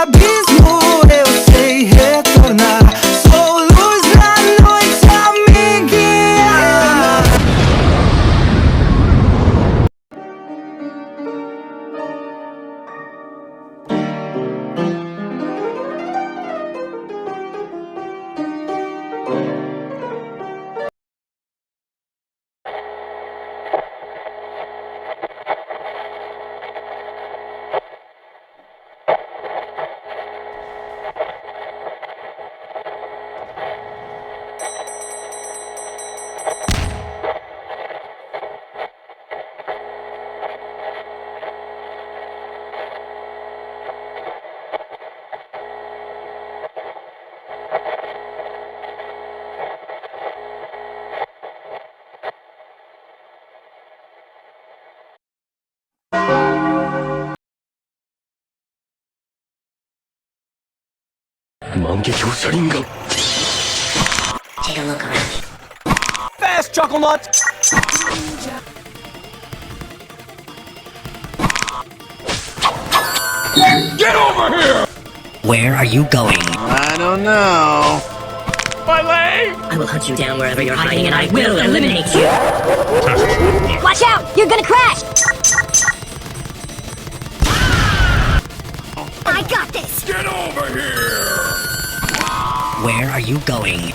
abismo eu sei retornar. Sou luz na noite a me guiar. Take a look around you. Fast, Chocolate! Get over here! Where are you going? I don't know. My leg! I will hunt you down wherever you're hiding, and I will eliminate you. Watch out! You're gonna crash! I got this! Get over here! Where are you going?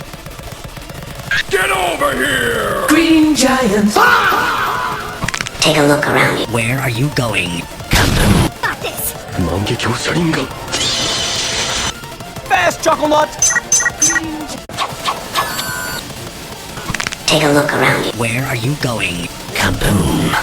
Get over here! Green giants. Take a look around you. Where are you going? Got this! Fast, Chocolate! Take a look around you. Where are you going? Kaboom!